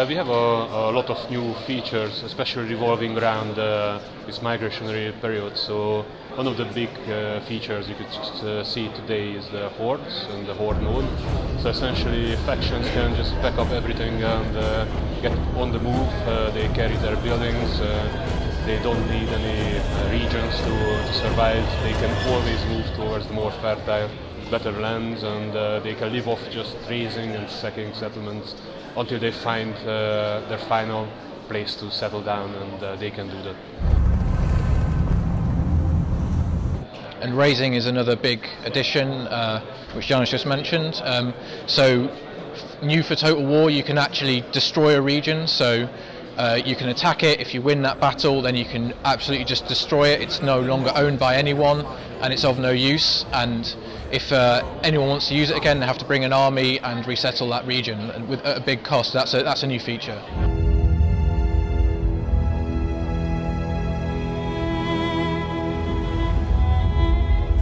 We have a lot of new features, especially revolving around this migrationary period. So one of the big features you could just see today is the hordes and the horde node. So essentially factions can just pack up everything and get on the move. They carry their buildings. They don't need any regions to survive. They can always move towards the more fertile, better lands, and they can live off just raising and sacking settlements until they find their final place to settle down, and they can do that. And raising is another big addition, which Janis just mentioned. So new for Total War, you can actually destroy a region, so you can attack it. If you win that battle, then you can absolutely just destroy it. It's no longer owned by anyone, and it's of no use. And if anyone wants to use it again, they have to bring an army and resettle that region at a big cost. That's a new feature.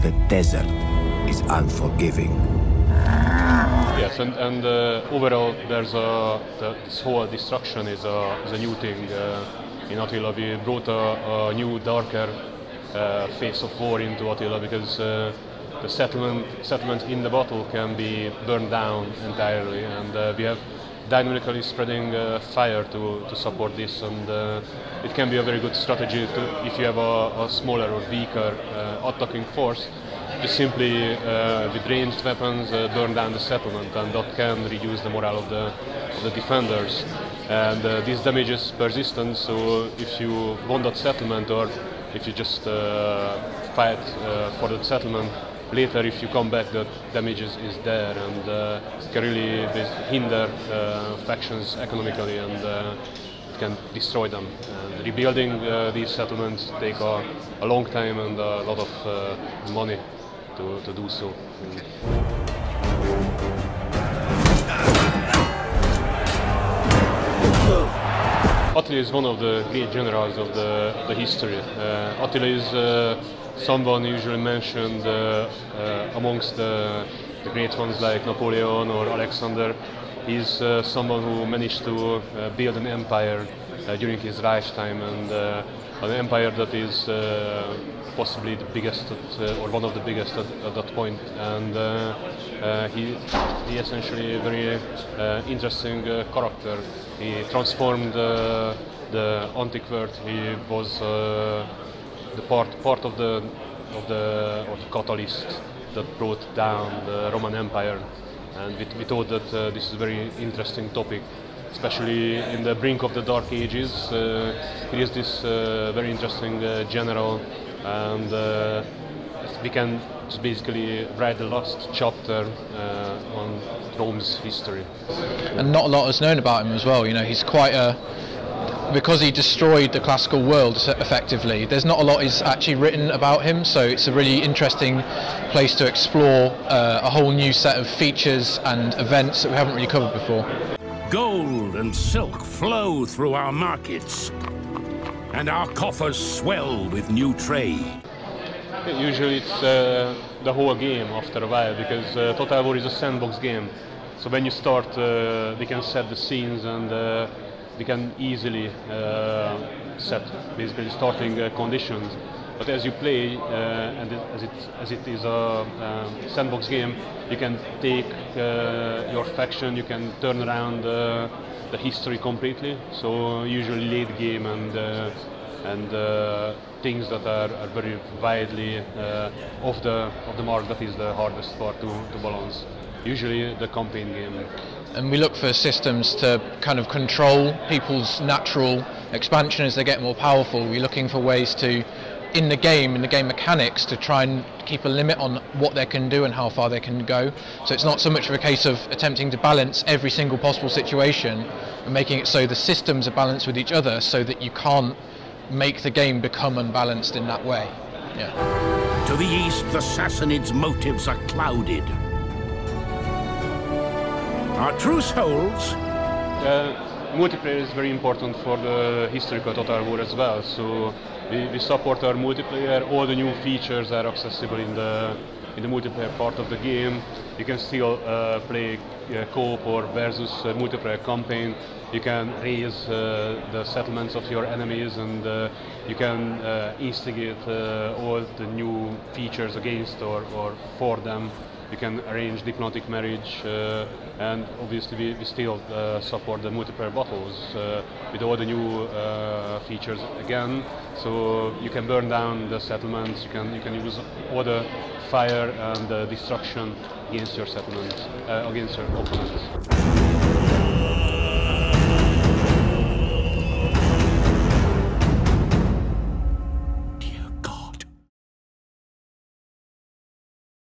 The desert is unforgiving. Yes, and overall, there's this whole destruction is a new thing. In Attila, we brought a new, darker face of war into Attila, because the settlement in the battle can be burned down entirely, and we have dynamically spreading fire to support this, and it can be a very good strategy if you have a smaller or weaker attacking force. Just simply with ranged weapons burn down the settlement, and that can reduce the morale of the defenders. And this damage is persistent, so if you won that settlement, or if you just fight for the settlement, later if you come back, the damage is there, and it can really hinder factions economically, and it can destroy them. And rebuilding these settlements take a long time and a lot of money to do so. Attila is one of the great generals of the history. Attila is someone usually mentioned amongst the great ones like Napoleon or Alexander. He's someone who managed to build an empire during his lifetime, and an empire that is possibly the biggest or one of the biggest at that point. And he essentially a very interesting character. He transformed the antique world. He was the part of the catalyst that brought down the Roman Empire, and we thought that this is a very interesting topic, especially in the brink of the Dark Ages. He is this very interesting general, and we can just basically write the last chapter on Rome's history. And not a lot is known about him as well. You know, he's quite because he destroyed the classical world effectively, there's not a lot is actually written about him, so it's a really interesting place to explore a whole new set of features and events that we haven't really covered before. Gold and silk flow through our markets, and our coffers swell with new trade. Usually it's the whole game after a while, because Total War is a sandbox game. So when you start, we can set the scenes, and we can easily set basically starting conditions. But as you play, and as it is a sandbox game, you can take your faction, you can turn around the history completely. So usually late game and things that are very widely off the mark, that is the hardest part to balance. Usually the campaign game. And we look for systems to kind of control people's natural expansion as they get more powerful. We're looking for ways to, in the game mechanics, to try and keep a limit on what they can do and how far they can go. So it's not so much of a case of attempting to balance every single possible situation and making it so the systems are balanced with each other, so that you can't make the game become unbalanced in that way. Yeah. To the east, the Sassanids' motives are clouded. Our truce holds. Multiplayer is very important for the historical Total War as well. So We support our multiplayer. All the new features are accessible in the multiplayer part of the game. You can still play co-op or versus multiplayer campaign. You can raise the settlements of your enemies, and you can instigate all the new features against or for them. You can arrange diplomatic marriage, and obviously we still support the multiplayer battles with all the new features again. So you can burn down the settlements. You can use all the fire and destruction against your settlements, against your opponents.